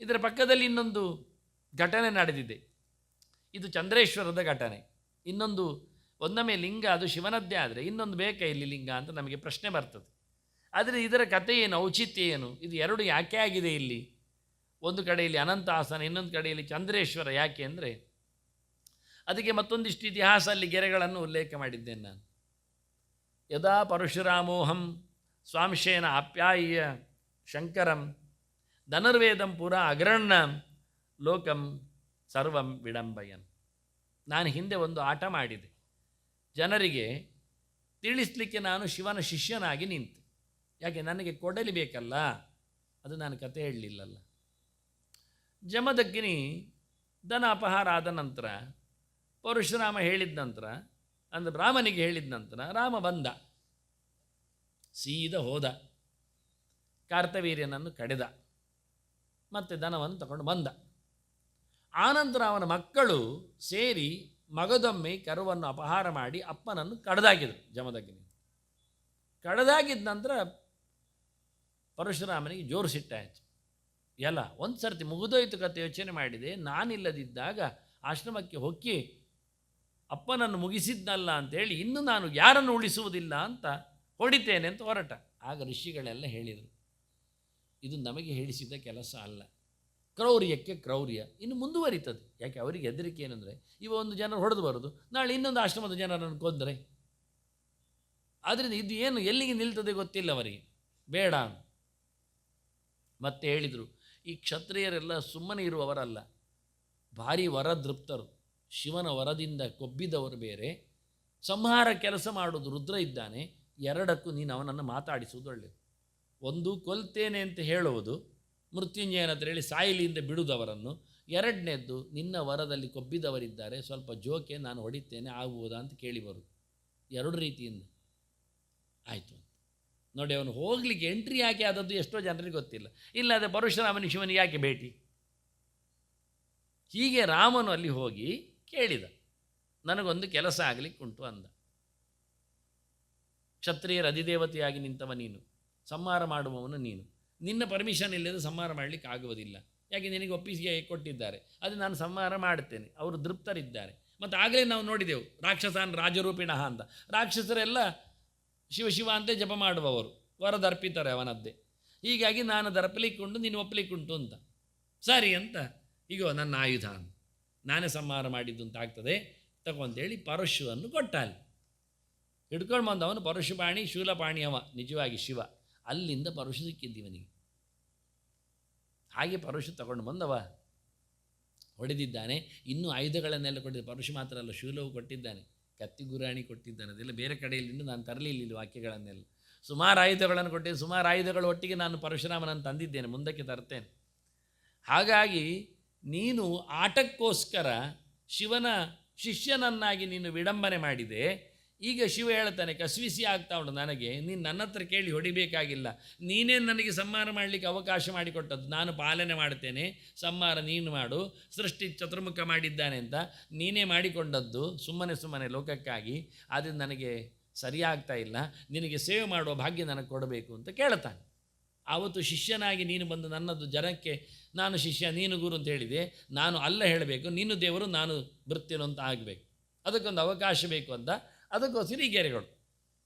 ಇದರ ಪಕ್ಕದಲ್ಲಿ ಇನ್ನೊಂದು ಘಟನೆ ನಡೆದಿದೆ. ಇದು ಚಂದ್ರೇಶ್ವರದ ಘಟನೆ. ಇನ್ನೊಂದು ಒಂದೊಮ್ಮೆ ಲಿಂಗ ಅದು ಶಿವನದ್ದೇ ಆದರೆ ಇನ್ನೊಂದು ಬೇಕಾ ಇಲ್ಲಿ ಲಿಂಗ ಅಂತ ನಮಗೆ ಪ್ರಶ್ನೆ ಬರ್ತದೆ. ಆದರೆ ಇದರ ಕಥೆ ಏನು, ಔಚಿತ್ಯ ಏನು, ಇದು ಎರಡು ಯಾಕೆ ಆಗಿದೆ ಇಲ್ಲಿ? ಒಂದು ಕಡೆಯಲ್ಲಿ ಅನಂತಾಸನ, ಇನ್ನೊಂದು ಕಡೆಯಲ್ಲಿ ಚಂದ್ರೇಶ್ವರ. ಯಾಕೆ ಅಂದರೆ ಅದಕ್ಕೆ ಮತ್ತೊಂದಿಷ್ಟು ಇತಿಹಾಸ ಅಲ್ಲಿ ಗೆರೆಗಳನ್ನು ಉಲ್ಲೇಖ ಮಾಡಿದ್ದೇನೆ ನಾನು. ಯದಾ ಪರಶುರಾಮೋಹಂ ಸ್ವಾಂಶೇನ ಆಪ್ಯಾಯ್ಯ ಶಂಕರಂ ಧನುರ್ವೇದಂ ಪುರ ಅಗ್ರಣ್ಣ ಲೋಕಂ ಸರ್ವಂ ವಿಡಂಬಯನ್. ನಾನು ಹಿಂದೆ ಒಂದು ಆಟ ಮಾಡಿದೆ. ಜನರಿಗೆ ತಿಳಿಸ್ಲಿಕ್ಕೆ ನಾನು ಶಿವನ ಶಿಷ್ಯನಾಗಿ ನಿಂತೆ. ಯಾಕೆ, ನನಗೆ ಕೊಡಲಿ ಬೇಕಲ್ಲ, ಅದು ನಾನು ಕತೆ ಹೇಳಲಿಲ್ಲಲ್ಲ. ಜಮದಗ್ನಿ ದನ ಅಪಹಾರ ಆದ ನಂತರ, ಪರಶುರಾಮ ಹೇಳಿದ ನಂತರ, ಅಂದರೆ ರಾಮನಿಗೆ ಹೇಳಿದ ನಂತರ ರಾಮ ಬಂದ, ಸೀದಾ ಹೋದ, ಕಾರ್ತವೀರ್ಯನನ್ನು ಕಡೆದ, ಮತ್ತು ದನವನ್ನು ತಗೊಂಡು ಬಂದ. ಆನಂತರ ಅವನ ಮಕ್ಕಳು ಸೇರಿ ಮಗದೊಮ್ಮೆ ಕರುವನ್ನು ಅಪಹಾರ ಮಾಡಿ ಅಪ್ಪನನ್ನು ಕಡ್ದಾಕಿದರು. ಜಮದಗ್ನಿ ಕಡ್ದಾಗಿದ್ದ ನಂತರ ಪರಶುರಾಮನಿಗೆ ಜೋರು ಸಿಟ್ಟಾಯಿತು. ಎಲ್ಲ ಒಂದು ಸರ್ತಿ ಮುಗಿದೋಯ್ತು ಕತೆ. ಯೋಚನೆ ಮಾಡಿದೆ, ನಾನಿಲ್ಲದಿದ್ದಾಗ ಆಶ್ರಮಕ್ಕೆ ಹೊಕ್ಕಿ ಅಪ್ಪನನ್ನು ಮುಗಿಸಿದ್ನಲ್ಲ ಅಂಥೇಳಿ ಇನ್ನು ನಾನು ಯಾರನ್ನು ಉಳಿಸುವುದಿಲ್ಲ ಅಂತ ಹೊಡಿತೇನೆ ಅಂತ ಹೊರಟ. ಆಗ ಋಷಿಗಳೆಲ್ಲ ಹೇಳಿದರು, ಇದು ನಮಗೆ ಹೇಳಿಸಿದ ಕೆಲಸ ಅಲ್ಲ, ಕ್ರೌರ್ಯಕ್ಕೆ ಕ್ರೌರ್ಯ ಇನ್ನು ಮುಂದುವರಿತದೆ. ಯಾಕೆ, ಅವರಿಗೆ ಹೆದರಿಕೆ ಏನಂದರೆ ಇವ ಒಂದು ಜನರು ಹೊಡೆದು ಬರೋದು, ನಾಳೆ ಇನ್ನೊಂದು ಆಶ್ರಮದ ಜನರನ್ನು ಕೊಂದರೆ, ಆದ್ದರಿಂದ ಇದು ಏನು ಎಲ್ಲಿಗೆ ನಿಲ್ತದೆ ಗೊತ್ತಿಲ್ಲ ಅವರಿಗೆ, ಬೇಡ. ಮತ್ತೆ ಹೇಳಿದರು, ಈ ಕ್ಷತ್ರಿಯರೆಲ್ಲ ಸುಮ್ಮನೆ ಇರುವವರಲ್ಲ, ಭಾರಿ ವರದೃಪ್ತರು, ಶಿವನ ವರದಿಂದ ಕೊಬ್ಬಿದವರು ಬೇರೆ, ಸಂಹಾರ ಕೆಲಸ ಮಾಡೋದು ರುದ್ರ ಇದ್ದಾನೆ. ಎರಡಕ್ಕೂ ನೀನು ಅವನನ್ನು ಮಾತಾಡಿಸುವುದು ಒಳ್ಳೆಯದು. ಒಂದು ಕೊಲ್ತೇನೆ ಅಂತ ಹೇಳುವುದು, ಮೃತ್ಯುಂಜಯನ ಹತ್ರ ಹೇಳಿ ಸಾಯಿಲಿಯಿಂದ ಬಿಡುವುದವರನ್ನು. ಎರಡನೇದ್ದು, ನಿನ್ನ ವರದಲ್ಲಿ ಕೊಬ್ಬಿದವರಿದ್ದಾರೆ, ಸ್ವಲ್ಪ ಜೋಕೆ ನಾನು ಹೊಡಿತೇನೆ ಆಗುವುದಾ ಅಂತ ಕೇಳಿ ಬರು. ಎರಡು ರೀತಿಯಿಂದ ಆಯಿತು ನೋಡಿ. ಅವನು ಹೋಗಲಿಕ್ಕೆ ಎಂಟ್ರಿ ಯಾಕೆ ಆದದ್ದು ಎಷ್ಟೋ ಜನರಿಗೆ ಗೊತ್ತಿಲ್ಲ. ಇಲ್ಲದೆ ಪರಶುರಾಮನ ಶಿವನಿಗೆ ಯಾಕೆ ಭೇಟಿ? ಹೀಗೆ ರಾಮನು ಅಲ್ಲಿ ಹೋಗಿ ಕೇಳಿದ, ನನಗೊಂದು ಕೆಲಸ ಆಗಲಿಕ್ಕೆ ಉಂಟು ಅಂದ. ಕ್ಷತ್ರಿಯರ ಅಧಿದೇವತೆಯಾಗಿ ನಿಂತವ ನೀನು, ಸಂಹಾರ ಮಾಡುವವನು ನೀನು, ನಿನ್ನ ಪರ್ಮಿಷನ್ ಇಲ್ಲದೆ ಸಂಹಾರ ಮಾಡಲಿಕ್ಕೆ ಆಗುವುದಿಲ್ಲ. ಯಾಕೆ, ನಿನಗೆ ಒಪ್ಪಿಗೆ ಕೊಟ್ಟಿದ್ದಾರೆ, ಅದು ನಾನು ಸಂಹಾರ ಮಾಡುತ್ತೇನೆ. ಅವರು ತೃಪ್ತರಿದ್ದಾರೆ. ಮತ್ತು ಆಗಲೇ ನಾವು ನೋಡಿದೆವು, ರಾಕ್ಷಸಾನ್ ರಾಜರೂಪಿಣಃ ಅಂತ. ರಾಕ್ಷಸರೆಲ್ಲ ಶಿವ ಶಿವ ಅಂತ ಜಪ ಮಾಡುವವರು, ವರದರ್ಪಿತಾರೆ ಅವನದ್ದೇ. ಹೀಗಾಗಿ ನಾನು ದರ್ಪಲಿಕ್ಕುಂಟು, ನೀನು ಒಪ್ಪಲಿಕ್ಕುಂಟು ಅಂತ. ಸರಿ ಅಂತ, ಈಗ ನನ್ನ ಆಯುಧ ನಾನೇ ಸಂಹಾರ ಮಾಡಿದ್ದು ಅಂತ ಆಗ್ತದೆ ತಗೊಂತೇಳಿ ಪರಶುವನ್ನು ಕೊಟ್ಟ. ಅಲ್ಲಿ ಹಿಡ್ಕೊಂಡು ಬಂದವನು ಪರಶುಪಾಣಿ, ಶೂಲಪಾಣಿ ಅವ ನಿಜವಾಗಿ ಶಿವ. ಅಲ್ಲಿಂದ ಪರಶು ಸಿಕ್ಕಿದ್ದೀವನಿಗೆ. ಹಾಗೆ ಪರಶು ತಗೊಂಡು ಬಂದವ, ಹೊಡೆದಿದ್ದಾನೆ. ಇನ್ನೂ ಆಯುಧಗಳನ್ನೆಲ್ಲ ಕೊಟ್ಟಿದ್ದ. ಪರಶು ಮಾತ್ರ ಅಲ್ಲ, ಶೂಲವು ಕೊಟ್ಟಿದ್ದಾನೆ, ಕತ್ತಿ ಗುರಾಣಿ ಕೊಟ್ಟಿದ್ದಾನೆ. ಅದೆಲ್ಲ ಬೇರೆ ಕಡೆಯಲ್ಲಿ ನಾನು ತರಲಿಲ್ಲ ವಾಕ್ಯಗಳನ್ನೆಲ್ಲ. ಸುಮಾರು ಆಯುಧಗಳನ್ನು ಕೊಟ್ಟಿದ್ದೆ. ಸುಮಾರು ಆಯುಧಗಳ ಒಟ್ಟಿಗೆ ನಾನು ಪರಶುರಾಮನನ್ನು ತಂದಿದ್ದೇನೆ, ಮುಂದಕ್ಕೆ ತರ್ತೇನೆ. ಹಾಗಾಗಿ ನೀನು ಆಟಕ್ಕೋಸ್ಕರ ಶಿವನ ಶಿಷ್ಯನನ್ನಾಗಿ ನೀನು ವಿಡಂಬನೆ ಮಾಡಿದೆ. ಈಗ ಶಿವ ಹೇಳ್ತಾನೆ, ಕಸ್ವಿಸಿ ಆಗ್ತಾ ಉಂಟು ನನಗೆ, ನೀನು ನನ್ನ ಹತ್ರ ಕೇಳಿ ಹೊಡಿಬೇಕಾಗಿಲ್ಲ, ನೀನೇ ನನಗೆ ಸಂಹಾರ ಮಾಡಲಿಕ್ಕೆ ಅವಕಾಶ ಮಾಡಿಕೊಟ್ಟದ್ದು, ನಾನು ಪಾಲನೆ ಮಾಡ್ತೇನೆ, ಸಂಹಾರ ನೀನು ಮಾಡು, ಸೃಷ್ಟಿ ಚತುರ್ಮುಖ ಮಾಡಿದ್ದಾನೆ ಅಂತ ನೀನೇ ಮಾಡಿಕೊಂಡದ್ದು ಸುಮ್ಮನೆ ಲೋಕಕ್ಕಾಗಿ. ಆದ್ದರಿಂದ ನನಗೆ ಸರಿಯಾಗ್ತಾ ಇಲ್ಲ, ನಿನಗೆ ಸೇವೆ ಮಾಡುವ ಭಾಗ್ಯ ನನಗೆ ಕೊಡಬೇಕು ಅಂತ ಕೇಳ್ತಾನೆ. ಆವತ್ತು ಶಿಷ್ಯನಾಗಿ ನೀನು ಬಂದು ನನ್ನದು ಜನಕ್ಕೆ ನಾನು ಶಿಷ್ಯ ನೀನು ಗುರು ಅಂತ ಹೇಳಿದೆ, ನಾನು ಅಲ್ಲ ಹೇಳಬೇಕು, ನೀನು ದೇವರು ನಾನು ಭೃತ್ಯನು ಅಂತ ಆಗಬೇಕು, ಅದಕ್ಕೊಂದು ಅವಕಾಶ ಬೇಕು ಅಂತ. ಅದಕ್ಕೋಸ್ಕರ ಈ ಗೆರೆಗಳು.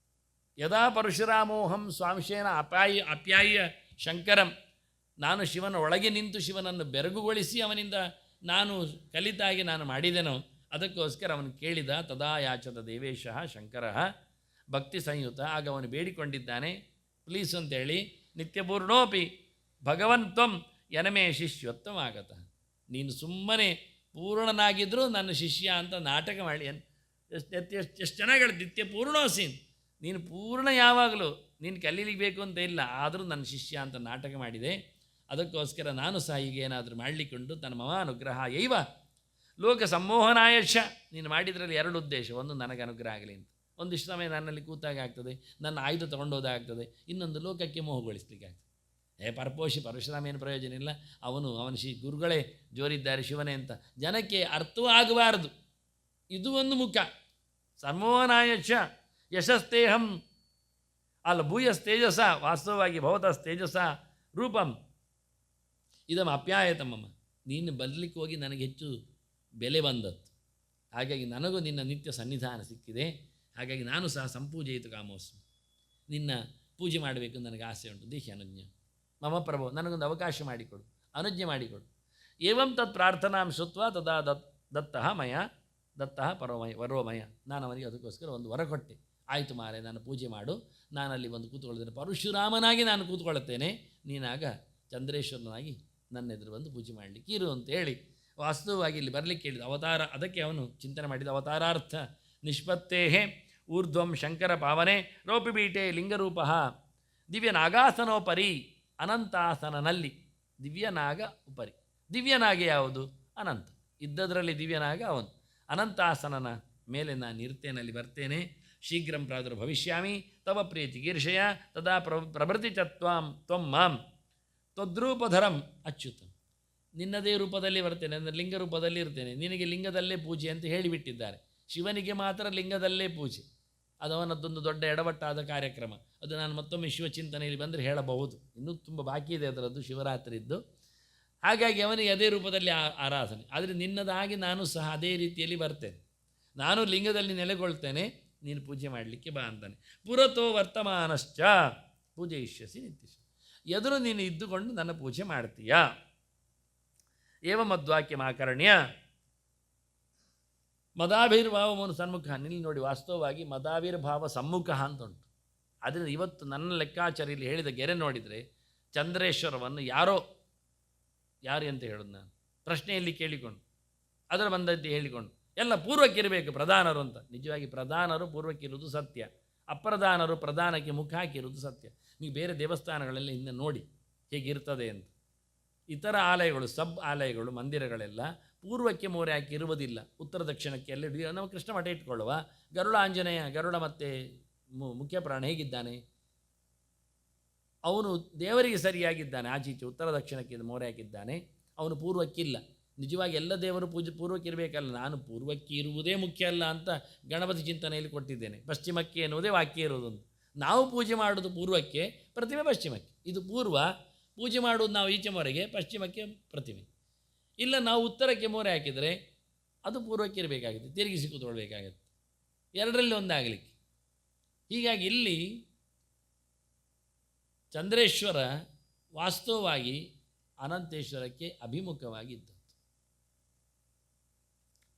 ಯದಾ ಪರಶುರಾಮೋಹಂ ಸ್ವಾಂಶೇನ ಅಪ್ಯಾಯ್ಯ ಶಂಕರಂ, ನಾನು ಶಿವನ ಒಳಗೆ ನಿಂತು ಶಿವನನ್ನು ಬೆರಗುಗೊಳಿಸಿ ಅವನಿಂದ ನಾನು ಕಲಿತಾಗಿ ನಾನು ಮಾಡಿದೆನೋ, ಅದಕ್ಕೋಸ್ಕರ ಅವನು ಕೇಳಿದ. ತದಾ ಯಾಚದ ದೇವೇಶಃ ಶಂಕರ ಭಕ್ತಿ ಸಂಯುತ. ಆಗ ಅವನು ಬೇಡಿಕೊಂಡಿದ್ದಾನೆ, ಪ್ಲೀಸ್ ಅಂತೇಳಿ, ನಿತ್ಯಪೂರ್ಣೋಪಿ ಭಗವನ್ ತ್ವಂ ಯನಮೇ ಶಿಷ್ಯೋತ್ತಮ ಆಗತ. ನೀನು ಸುಮ್ಮನೆ ಪೂರ್ಣನಾಗಿದ್ದರೂ ನನ್ನ ಶಿಷ್ಯ ಅಂತ ನಾಟಕ ಮಾಡಿ ಎಷ್ಟು ಚೆನ್ನಾಗಿ ಹೇಳಿ, ನಿತ್ಯ ಪೂರ್ಣೋಸೀನ್, ನೀನು ಪೂರ್ಣ ಯಾವಾಗಲೂ ನೀನು ಕಲೀಲಿಕ್ಕೆ ಬೇಕು ಅಂತ ಇಲ್ಲ, ಆದರೂ ನನ್ನ ಶಿಷ್ಯ ಅಂತ ನಾಟಕ ಮಾಡಿದೆ. ಅದಕ್ಕೋಸ್ಕರ ನಾನು ಸಹ ಹೀಗೆ ಏನಾದರೂ ಮಾಡಲಿಕ್ಕುಂಟು. ತನ್ನ ಮಮ ಅನುಗ್ರಹ ಯೈವ ಲೋಕ ಸಂಮೋಹನಾಯಶ. ನೀನು ಮಾಡಿದ್ರಲ್ಲಿ ಎರಡು ಉದ್ದೇಶ, ಒಂದು ನನಗೆ ಅನುಗ್ರಹ ಆಗಲಿ ಅಂತ, ಒಂದಿಷ್ಟು ಸಮಯ ನನ್ನಲ್ಲಿ ಕೂತಾಗ ಆಗ್ತದೆ, ನನ್ನ ಆಯುಧ ತೊಗೊಂಡೋದಾಗ್ತದೆ, ಇನ್ನೊಂದು ಲೋಕಕ್ಕೆ ಮೋಹಗೊಳಿಸ್ಲಿಕ್ಕೆ ಆಗ್ತದೆ. ಪರಶುರಾಮ ಏನು ಪ್ರಯೋಜನ ಇಲ್ಲ, ಅವನ ಗುರುಗಳೇ ಜೋರಿದ್ದಾರೆ ಶಿವನೇ ಅಂತ ಜನಕ್ಕೆ ಅರ್ಥವೂ ಆಗಬಾರದು. ಇದು ಒಂದು ಮುಖ. ಸಮೋಹನಾಯಶ ಯಶಸ್ತೇಹಂ ಅಲ್ಲ ಭೂಯಸ್ತೇಜಸ, ವಾಸ್ತವವಾಗಿ ಭವತಸ್ತೇಜಸ ರೂಪಂ ಇದಮ್ಮ ಅಪ್ಯಾಯತಮಮ್ಮ, ನೀನು ಬರಲಿಕ್ಕೆ ಹೋಗಿ ನನಗೆ ಹೆಚ್ಚು ಬೆಲೆ ಬಂದದ್ದು, ಹಾಗಾಗಿ ನನಗೂ ನಿನ್ನ ನಿತ್ಯ ಸನ್ನಿಧಾನ ಸಿಕ್ಕಿದೆ, ಹಾಗಾಗಿ ನಾನು ಸಹ ಸಂಪೂಜಯಿತು ಕಾಮೋಸ್ಮಿ, ನಿನ್ನ ಪೂಜೆ ಮಾಡಬೇಕು ನನಗೆ ಆಸೆ ಉಂಟು, ದೇಹಿ ಅನುಜ್ಞ ಮಮ ಪ್ರಭೋ, ನನಗೊಂದು ಅವಕಾಶ ಮಾಡಿಕೊಡು, ಅನುಜ್ಞೆ ಮಾಡಿಕೊಡು. ಏವಂ ತತ್ ಪ್ರಾರ್ಥನಾಂ ಶ್ರುತ್ವ ತದಾ ದತ್ತಃ ಮಯ ದತ್ತಃ ವರೋಮಯ, ನಾನು ಅವನಿಗೆ ಅದಕ್ಕೋಸ್ಕರ ಒಂದು ವರ ಕೊಟ್ಟೆ. ಆಯಿತು ಮಾರೆ, ನಾನು ಪೂಜೆ ಮಾಡು, ನಾನಲ್ಲಿ ಒಂದು ಕೂತ್ಕೊಳ್ತೇನೆ, ಪರಶುರಾಮನಾಗಿ ನಾನು ಕೂತ್ಕೊಳ್ಳುತ್ತೇನೆ, ನೀನಾಗ ಚಂದ್ರೇಶ್ವರನಾಗಿ ನನ್ನ ಎದುರು ಬಂದು ಪೂಜೆ ಮಾಡಲಿಕ್ಕೆ ಇರು ಅಂತ ಹೇಳಿ ವಾಸ್ತವವಾಗಿ ಇಲ್ಲಿ ಬರಲಿಕ್ಕೆ ಹೇಳಿದ. ಅವತಾರ, ಅದಕ್ಕೆ ಅವನು ಚಿಂತನೆ ಮಾಡಿದ. ಅವತಾರಾರ್ಥ ನಿಷ್ಪತ್ತೇಹೇ ಊರ್ಧ್ವಂ ಶಂಕರ ಪಾವನೆ ರೋಪಿಬೀಟೆ ಲಿಂಗರೂಪ ದಿವ್ಯನಾಗಾಸನೋಪರಿ ಅನಂತಾಸನನಲ್ಲಿ. ದಿವ್ಯನಾಗ ಉಪರಿ, ದಿವ್ಯನಾಗ ಯಾವುದು? ಅನಂತ, ಇದ್ದದರಲ್ಲಿ ದಿವ್ಯನಾಗ ಅವನು. ಅನಂತಾಸನನ ಮೇಲೆ ನಾನು ಇರ್ತೇನೆ, ಅಲ್ಲಿ ಬರ್ತೇನೆ. ಶೀಘ್ರಂ ಪ್ರಾದುರ್ಭವಿಷ್ಯಾಮಿ ತವ ಪ್ರೀತಿ ಗೀರ್ಷಯ ತದಾ ಪ್ರಭೃತಿ ಚತ್ವಾಂ ತ್ವಂ ಮಾಂ ತ್ವದ್ರೂಪಧರಂ ಅಚ್ಯುತಂ. ನಿನ್ನದೇ ರೂಪದಲ್ಲಿ ಬರ್ತೇನೆ, ಅಂದರೆ ಲಿಂಗ ರೂಪದಲ್ಲಿ ಇರ್ತೇನೆ, ನಿನಗೆ ಲಿಂಗದಲ್ಲೇ ಪೂಜೆ ಅಂತ ಹೇಳಿಬಿಟ್ಟಿದ್ದಾರೆ. ಶಿವನಿಗೆ ಮಾತ್ರ ಲಿಂಗದಲ್ಲೇ ಪೂಜೆ, ಅದು ಅವನದ್ದೊಂದು ದೊಡ್ಡ ಎಡವಟ್ಟಾದ ಕಾರ್ಯಕ್ರಮ. ಅದು ನಾನು ಮತ್ತೊಮ್ಮೆ ಶಿವಚಿಂತನೆಯಲ್ಲಿ ಬಂದರೆ ಹೇಳಬಹುದು, ಇನ್ನೂ ತುಂಬ ಬಾಕಿ ಇದೆ ಅದರದ್ದು, ಶಿವರಾತ್ರಿದ್ದು. ಹಾಗಾಗಿ ಅವನಿಗೆ ಅದೇ ರೂಪದಲ್ಲಿ ಆರಾಧನೆ. ಆದರೆ ನಿನ್ನದಾಗಿ ನಾನು ಸಹ ಅದೇ ರೀತಿಯಲ್ಲಿ ಬರ್ತೇನೆ, ನಾನು ಲಿಂಗದಲ್ಲಿ ನೆಲೆಗೊಳ್ತೇನೆ, ನೀನು ಪೂಜೆ ಮಾಡಲಿಕ್ಕೆ ಬಾ ಅಂತಾನೆ. ಪುರತೋ ವರ್ತಮಾನಶ್ಚ ಪೂಜಯಿಷ್ಯಸಿ ನಿತ್ಯಶ, ಎದುರು ನೀನು ಇದ್ದುಕೊಂಡು ನನ್ನ ಪೂಜೆ ಮಾಡ್ತೀಯಾ. ಏವ ಮದ್ವಾಕ್ಯಮಾಕರ್ಣ್ಯ ಮದಾವಿರ್ಭಾವವನ್ನು ಸನ್ಮುಖ. ನಿಲ್ಲಿ ನೋಡಿ, ವಾಸ್ತವವಾಗಿ ಮದಾವಿರ್ಭಾವ ಸಮ್ಮುಖ ಅಂತ ಉಂಟು. ಆದ್ದರಿಂದ ಇವತ್ತು ನನ್ನ ಲೆಕ್ಕಾಚಾರಿಯಲ್ಲಿ ಹೇಳಿದ ಗೆರೆ ನೋಡಿದರೆ ಚಂದ್ರೇಶ್ವರವನ್ನು ಯಾರು ಅಂತ ಹೇಳೋದು ನಾನು ಪ್ರಶ್ನೆಯಲ್ಲಿ ಕೇಳಿಕೊಂಡು ಅದರ ಬಂದದ್ದು ಹೇಳಿಕೊಂಡು ಎಲ್ಲ ಪೂರ್ವಕ್ಕಿರಬೇಕು ಪ್ರಧಾನರು ಅಂತ. ನಿಜವಾಗಿ ಪ್ರಧಾನರು ಪೂರ್ವಕ್ಕಿರುವುದು ಸತ್ಯ, ಅಪ್ರಧಾನರು ಪ್ರಧಾನಕ್ಕೆ ಮುಖ ಹಾಕಿರುವುದು ಸತ್ಯ. ನೀವು ಬೇರೆ ದೇವಸ್ಥಾನಗಳೆಲ್ಲ ಹಿಂದೆ ನೋಡಿ ಹೇಗಿರ್ತದೆ ಅಂತ. ಇತರ ಆಲಯಗಳು, ಸಬ್ ಆಲಯಗಳು, ಮಂದಿರಗಳೆಲ್ಲ ಪೂರ್ವಕ್ಕೆ ಮೋರೆ ಹಾಕಿ ಇರುವುದಿಲ್ಲ, ಉತ್ತರ ದಕ್ಷಿಣಕ್ಕೆ ಎಲ್ಲ. ನಾವು ಕೃಷ್ಣ ಮಠ ಇಟ್ಕೊಳ್ಳುವ, ಗರುಡ ಆಂಜನೇಯ, ಗರುಡ ಮತ್ತು ಮುಖ್ಯ ಪ್ರಾಣ ಹೇಗಿದ್ದಾನೆ, ಅವನು ದೇವರಿಗೆ ಸರಿಯಾಗಿದ್ದಾನೆ, ಆಚೀಚೆ ಉತ್ತರ ದಕ್ಷಿಣಕ್ಕೆ ಮೋರೆ ಹಾಕಿದ್ದಾನೆ, ಅವನು ಪೂರ್ವಕ್ಕಿಲ್ಲ. ನಿಜವಾಗಿ ಎಲ್ಲ ದೇವರು ಪೂರ್ವಕ್ಕೆ ಇರಬೇಕಲ್ಲ, ನಾನು ಪೂರ್ವಕ್ಕೆ ಇರುವುದೇ ಮುಖ್ಯ ಅಲ್ಲ ಅಂತ ಗಣಪತಿ ಚಿಂತನೆಯಲ್ಲಿ ಕೊಟ್ಟಿದ್ದೇನೆ. ಪಶ್ಚಿಮಕ್ಕೆ ಎನ್ನುವುದೇ ವಾಕ್ಯ ಇರುವುದು. ನಾವು ಪೂಜೆ ಮಾಡೋದು ಪೂರ್ವಕ್ಕೆ, ಪ್ರತಿಮೆ ಪಶ್ಚಿಮಕ್ಕೆ. ಇದು ಪೂರ್ವ, ಪೂಜೆ ಮಾಡುವುದು ನಾವು ಈಚೆ ಮೊರೆಗೆ, ಪಶ್ಚಿಮಕ್ಕೆ ಪ್ರತಿಮೆ. ಇಲ್ಲ ನಾವು ಉತ್ತರಕ್ಕೆ ಮೋರೆ ಹಾಕಿದರೆ ಅದು ಪೂರ್ವಕ್ಕೆ ಇರಬೇಕಾಗುತ್ತೆ, ತಿರುಗಿಸಿ ಕೂತ್ಕೊಳ್ಬೇಕಾಗತ್ತೆ, ಎರಡರಲ್ಲಿ ಒಂದಾಗಲಿಕ್ಕೆ. ಹೀಗಾಗಿ ಇಲ್ಲಿ ಚಂದ್ರೇಶ್ವರ ವಾಸ್ತವವಾಗಿ ಅನಂತೇಶ್ವರಕ್ಕೆ ಅಭಿಮುಖವಾಗಿದ್ದದ್ದು.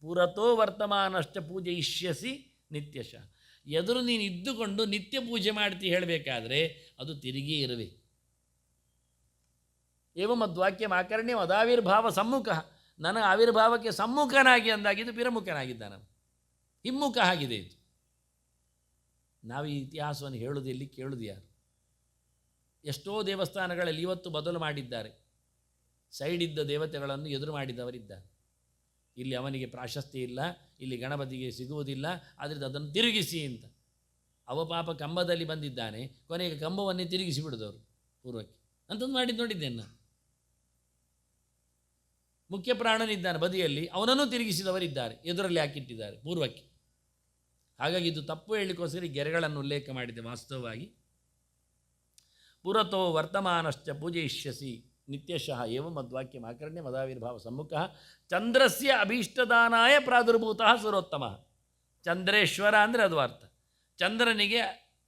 ಪುರತೋ ವರ್ತಮಾನಶ್ಚ ಪೂಜಯಿಷ್ಯಸಿ ನಿತ್ಯಶಃ, ಎದುರು ನೀನು ಇದ್ದುಕೊಂಡು ನಿತ್ಯ ಪೂಜೆ ಮಾಡ್ತಿ ಹೇಳಬೇಕಾದ್ರೆ ಅದು ತಿರುಗಿ ಇರಬೇಕು. ಏವ ಮದ್ವಾಕ್ಯ ಆಕರ್ಣ್ಯ ಮದಾವಿರ್ಭಾವ ಸಮ್ಮುಖ, ನನ್ನ ಆವಿರ್ಭಾವಕ್ಕೆ ಸಮ್ಮುಖನಾಗಿ ಅಂದಾಗಿದ್ದು ಪಿರಮುಖನಾಗಿದ್ದಾನ, ಹಿಮ್ಮುಖ ಆಗಿದೆ ಇದು. ನಾವು ಈ ಇತಿಹಾಸವನ್ನು ಹೇಳೋದು ಎಲ್ಲಿ, ಕೇಳೋದು ಯಾರು? ಎಷ್ಟೋ ದೇವಸ್ಥಾನಗಳಲ್ಲಿ ಇವತ್ತು ಬದಲು ಮಾಡಿದ್ದಾರೆ, ಸೈಡ್ ಇದ್ದ ದೇವತೆಗಳನ್ನು ಎದುರು ಮಾಡಿದವರಿದ್ದಾರೆ. ಇಲ್ಲಿ ಅವನಿಗೆ ಪ್ರಾಶಸ್ತ್ಯ ಇಲ್ಲ, ಇಲ್ಲಿ ಗಣಪತಿಗೆ ಸಿಗುವುದಿಲ್ಲ, ಆದ್ದರಿಂದ ಅದನ್ನು ತಿರುಗಿಸಿ ಅಂತ. ಅವ ಪಾಪ ಕಂಬದಲ್ಲಿ ಬಂದಿದ್ದಾನೆ, ಕೊನೆಗೆ ಕಂಬವನ್ನೇ ತಿರುಗಿಸಿ ಬಿಡೋದವರು ಪೂರ್ವಕ್ಕೆ ಅಂತಂದು ಮಾಡಿದ್ದು ನೋಡಿದ್ದೇನೆ ನಾನು. ಮುಖ್ಯ ಪ್ರಾಣನಿದ್ದಾನೆ ಬದಿಯಲ್ಲಿ, ಅವನನ್ನು ತಿರುಗಿಸಿದವರಿದ್ದಾರೆ, ಎದುರಲ್ಲಿ ಹಾಕಿಟ್ಟಿದ್ದಾರೆ ಪೂರ್ವಕ್ಕೆ. ಹಾಗಾಗಿ ಇದು ತಪ್ಪು ಹೇಳಲಿಕ್ಕೋಸ್ಕರ ಗೆರೆಗಳನ್ನು ಉಲ್ಲೇಖ ಮಾಡಿದೆ. ವಾಸ್ತವವಾಗಿ ಪುರತೋ ವರ್ತಮಾನಶ್ಚ ಪೂಜಯಿಷ್ಯಸಿ ನಿತ್ಯಶಃ ಏವ ಮದ್ವಾಕ್ಯ ಆಕರ್ಣ್ಯ ಮದಾವಿರ್ಭಾವ ಸಮ್ಮುಖ ಚಂದ್ರಸ್ಯ ಅಭೀಷ್ಟದಾನಾಯ ಪ್ರಾದುರ್ಭೂತಃ ಸುರೋತ್ತಮ. ಚಂದ್ರೇಶ್ವರ ಅಂದರೆ ಅದು ಅರ್ಥ. ಚಂದ್ರನಿಗೆ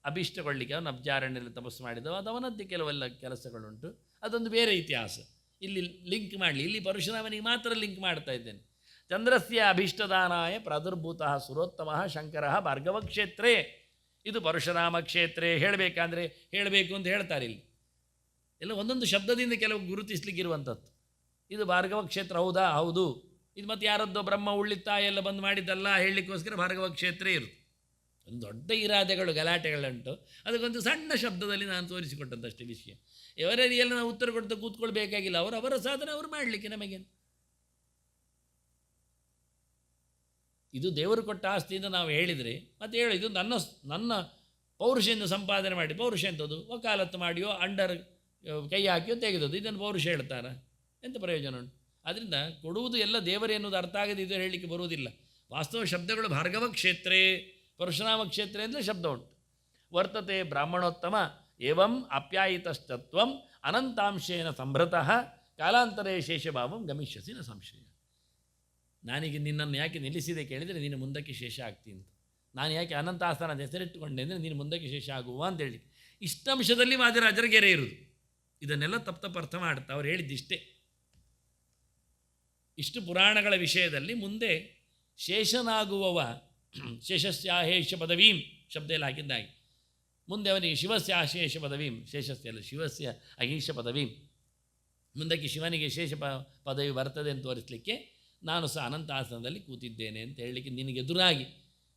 ಅಭೀಷ್ಟಗೊಳ್ಳಿಕ್ಕೆ ಅವನು ಅಬ್ಜಾರಣ್ಯಲ್ಲಿ ತಪಸ್ಸು ಮಾಡಿದವ, ಅದು ಅವನದ್ದು ಕೆಲವೆಲ್ಲ ಕೆಲಸಗಳುಂಟು, ಅದೊಂದು ಬೇರೆ ಇತಿಹಾಸ. ಇಲ್ಲಿ ಲಿಂಕ್ ಮಾಡಲಿ, ಇಲ್ಲಿ ಪರಶುರಾಮನಿಗೆ ಮಾತ್ರ ಲಿಂಕ್ ಮಾಡ್ತಾ ಇದ್ದೇನೆ. ಚಂದ್ರಸ್ಯ ಅಭೀಷ್ಟದಾನಾಯ ಪ್ರಾದುರ್ಭೂತಃ ಸುರೋತ್ತಮ ಶಂಕರ ಭಾರ್ಗವ ಕ್ಷೇತ್ರೇ. ಇದು ಪರಶುರಾಮ ಕ್ಷೇತ್ರೇ ಹೇಳಬೇಕಾದ್ರೆ ಹೇಳಬೇಕು ಅಂತ ಹೇಳ್ತಾರೆ. ಇಲ್ಲಿ ಎಲ್ಲ ಒಂದೊಂದು ಶಬ್ದದಿಂದ ಕೆಲವು ಗುರುತಿಸ್ಲಿಕ್ಕಿರುವಂಥದ್ದು. ಇದು ಭಾರ್ಗವ ಕ್ಷೇತ್ರ ಹೌದಾ? ಹೌದು. ಇದು ಮತ್ತು ಯಾರದ್ದೋ ಬ್ರಹ್ಮ ಉಳ್ಳಿತಾ ಎಲ್ಲ ಬಂದು ಮಾಡಿದ್ದಲ್ಲ ಹೇಳಲಿಕ್ಕೋಸ್ಕರ ಭಾರ್ಗವ ಕ್ಷೇತ್ರ ಇರುತ್ತೆ. ಒಂದು ದೊಡ್ಡ ಇರಾದೆಗಳು ಗಲಾಟೆಗಳುಂಟು, ಅದಕ್ಕೊಂದು ಸಣ್ಣ ಶಬ್ದದಲ್ಲಿ ನಾನು ತೋರಿಸಿಕೊಟ್ಟಂತಷ್ಟೇ ವಿಷಯ. ಇವರಲ್ಲಿ ಎಲ್ಲ ನಾವು ಉತ್ತರ ಕೊಡ್ತಾ ಕೂತ್ಕೊಳ್ಬೇಕಾಗಿಲ್ಲ, ಅವರ ಸಾಧನೆ ಅವರು ಮಾಡಲಿಕ್ಕೆ ನಮಗೇನು. ಇದು ದೇವರು ಕೊಟ್ಟ ಆಸ್ತಿಯಿಂದ ನಾವು ಹೇಳಿದರೆ ಮತ್ತು ಇದು ನನ್ನ ಪೌರುಷದಿಂದ ಸಂಪಾದನೆ ಮಾಡಿ, ಪೌರುಷ ಎಂಥದ್ದು ವಕಾಲತ್ತು ಮಾಡಿಯೋ ಅಂಡರ್ ಕೈ ಹಾಕಿಯೋ ತೆಗೆದದ್ದು, ಇದನ್ನು ಪೌರುಷ ಹೇಳ್ತಾರೆ, ಎಂಥ ಪ್ರಯೋಜನ ಉಂಟು? ಆದ್ದರಿಂದ ಕೊಡುವುದು ಎಲ್ಲ ದೇವರೇ ಎನ್ನುವುದು ಅರ್ಥ ಆಗದೆ ಇದು ಹೇಳಲಿಕ್ಕೆ ಬರುವುದಿಲ್ಲ. ವಾಸ್ತವ ಶಬ್ದಗಳು ಭಾರ್ಗವ ಕ್ಷೇತ್ರೇ, ಪರಶುರಾಮ ಕ್ಷೇತ್ರ ಅಂದರೆ ಶಬ್ದ ಉಂಟು. ವರ್ತತೆ ಬ್ರಾಹ್ಮಣೋತ್ತಮ ಏವಂ ಆಪ್ಯಾಯಿತಶ್ಚತ್ವಂ ಅನಂತಾಂಶೇನ ಸಂಭೃತಃ ಕಾಲಾಂತರೇ ಶೇಷಭಾವಂ ಗಮಿಷ್ಯಸಿ ನ ಸಂಶಯ. ನಾನೀಗ ನಿನ್ನನ್ನು ಯಾಕೆ ನಿಲ್ಲಿಸಿದೆ ಕೇಳಿದರೆ ನೀನು ಮುಂದಕ್ಕೆ ಶೇಷ ಆಗ್ತೀನಿ ಅಂತ. ನಾನು ಯಾಕೆ ಅನಂತಾಸನದ ಹೆಸರಿಟ್ಟುಕೊಂಡೆ ಅಂದರೆ ನೀನು ಮುಂದಕ್ಕೆ ಶೇಷ ಆಗುವ ಅಂತೇಳಿ. ಇಷ್ಟಂಶದಲ್ಲಿ ವಾದಿರಾಜರ ಗೆರೆ ಇರುವುದು. ಇದನ್ನೆಲ್ಲ ತಪ್ಪು ಅರ್ಥ ಮಾಡುತ್ತಾ ಅವ್ರು ಹೇಳಿದ್ದಿಷ್ಟೇ. ಇಷ್ಟು ಪುರಾಣಗಳ ವಿಷಯದಲ್ಲಿ ಮುಂದೆ ಶೇಷನಾಗುವವ ಶೇಷಸ್ಯಾಹೇಷ ಪದವೀಂ ಶಬ್ದದಲ್ಲಿ ಹಾಕಿದ್ದಾಗಿ ಮುಂದೆ ಅವನಿಗೆ ಶಿವಸ್ಯ ಅಶೇಷ ಪದವೀಂ, ಶೇಷಸ್ಯ ಅಲ್ಲ ಶಿವಸ್ಯ ಅಹೀಷ ಪದವೀಂ, ಮುಂದಕ್ಕೆ ಶಿವನಿಗೆ ಶೇಷ ಪದವಿ ಬರ್ತದೆ ಅಂತ ತೋರಿಸಲಿಕ್ಕೆ ನಾನು ಸಹ ಅನಂತಾಸನದಲ್ಲಿ ಕೂತಿದ್ದೇನೆ ಅಂತ ಹೇಳಲಿಕ್ಕೆ ನಿನಗೆ ಎದುರಾಗಿ,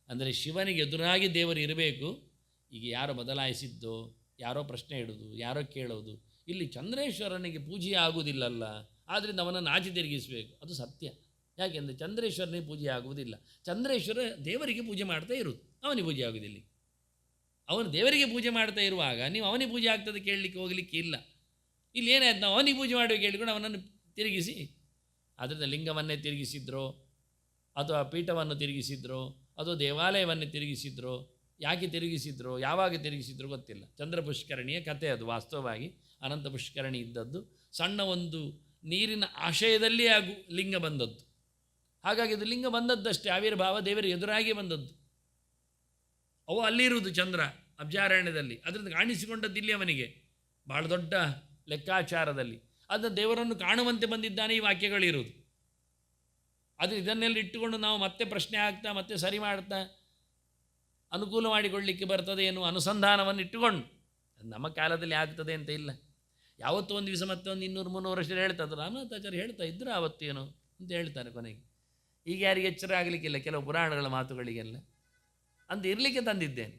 ಅಂದರೆ ಶಿವನಿಗೆ ಎದುರಾಗಿ ದೇವರು ಇರಬೇಕು. ಈಗ ಯಾರೋ ಬದಲಾಯಿಸಿದ್ದು, ಯಾರೋ ಪ್ರಶ್ನೆ ಇಡೋದು, ಯಾರೋ ಕೇಳೋದು. ಇಲ್ಲಿ ಚಂದ್ರೇಶ್ವರನಿಗೆ ಪೂಜೆ ಆಗುವುದಿಲ್ಲಲ್ಲ, ಆದ್ದರಿಂದ ಅವನನ್ನು ಆಚೆ ತಿರುಗಿಸಬೇಕು. ಅದು ಸತ್ಯ. ಯಾಕೆಂದರೆ ಚಂದ್ರೇಶ್ವರನಿಗೆ ಪೂಜೆ ಆಗುವುದಿಲ್ಲ. ಚಂದ್ರೇಶ್ವರ ದೇವರಿಗೆ ಪೂಜೆ ಮಾಡ್ತಾ ಇರುವುದು, ಅವನಿಗೆ ಪೂಜೆ ಆಗುವುದಿಲ್ಲ. ಅವನು ದೇವರಿಗೆ ಪೂಜೆ ಮಾಡ್ತಾ ಇರುವಾಗ ನೀವು ಅವನಿಗೆ ಪೂಜೆ ಆಗ್ತದೆ ಕೇಳಲಿಕ್ಕೆ ಹೋಗಲಿಕ್ಕೆ ಇಲ್ಲ. ಇಲ್ಲಿ ಏನಾಯ್ತು, ನಾವು ಅವನಿಗೆ ಪೂಜೆ ಮಾಡಬೇಕು ಹೇಳಿಕೊಂಡು ಅವನನ್ನು ತಿರುಗಿಸಿ, ಅದರಿಂದ ಲಿಂಗವನ್ನೇ ತಿರುಗಿಸಿದ್ರೋ ಅಥವಾ ಪೀಠವನ್ನು ತಿರುಗಿಸಿದ್ರೋ ಅಥವಾ ದೇವಾಲಯವನ್ನು ತಿರುಗಿಸಿದ್ರೋ, ಯಾಕೆ ತಿರುಗಿಸಿದ್ರೋ, ಯಾವಾಗ ತಿರುಗಿಸಿದ್ರೋ ಗೊತ್ತಿಲ್ಲ. ಚಂದ್ರ ಪುಷ್ಕರಣಿಯ ಕಥೆ ಅದು. ವಾಸ್ತವವಾಗಿ ಅನಂತ ಪುಷ್ಕರಣಿ ಇದ್ದದ್ದು ಸಣ್ಣ ಒಂದು ನೀರಿನ ಆಶಯದಲ್ಲಿ ಲಿಂಗ ಬಂದದ್ದು. ಹಾಗಾಗಿ ಅದು ಲಿಂಗ ಬಂದದ್ದಷ್ಟೇ, ಆವಿರ್ಭಾವ ದೇವರ ಎದುರಾಗಿ ಬಂದದ್ದು. ಅವು ಅಲ್ಲಿರುವುದು ಚಂದ್ರ ಅಬ್ಜಾರಣ್ಯದಲ್ಲಿ, ಅದರಿಂದ ಕಾಣಿಸಿಕೊಂಡದ್ದು ಇಲ್ಲಿ ಅವನಿಗೆ ಭಾಳ ದೊಡ್ಡ ಲೆಕ್ಕಾಚಾರದಲ್ಲಿ. ಅದನ್ನು ದೇವರನ್ನು ಕಾಣುವಂತೆ ಬಂದಿದ್ದಾನೆ ಈ ವಾಕ್ಯಗಳಿರುವುದು. ಅದು ಇದನ್ನೆಲ್ಲ ಇಟ್ಟುಕೊಂಡು ನಾವು ಮತ್ತೆ ಪ್ರಶ್ನೆ ಆಗ್ತಾ ಮತ್ತೆ ಸರಿ ಮಾಡ್ತಾ ಅನುಕೂಲ ಮಾಡಿಕೊಳ್ಳಿಕ್ಕೆ ಬರ್ತದೆ ಎನ್ನುವ ಅನುಸಂಧಾನವನ್ನು ಇಟ್ಟುಕೊಂಡು, ನಮ್ಮ ಕಾಲದಲ್ಲಿ ಆಗ್ತದೆ ಅಂತ ಇಲ್ಲ. ಯಾವತ್ತೂ ಒಂದು ದಿವಸ ಮತ್ತೆ ಒಂದು 200-300 ವರ್ಷ ಹೇಳ್ತಾರೆ, ರಾಮನಾಥಾಚಾರ್ಯ ಹೇಳ್ತಾ ಇದ್ರು ಆವತ್ತೇನು ಅಂತ ಹೇಳ್ತಾರೆ ಕೊನೆಗೆ. ಈಗ ಯಾರಿಗೆ ಎಚ್ಚರ ಆಗಲಿಕ್ಕಿಲ್ಲ ಕೆಲವು ಪುರಾಣಗಳ ಮಾತುಗಳಿಗೆಲ್ಲ ಅಂತ ಇರಲಿಕ್ಕೆ ತಂದಿದ್ದೇನೆ.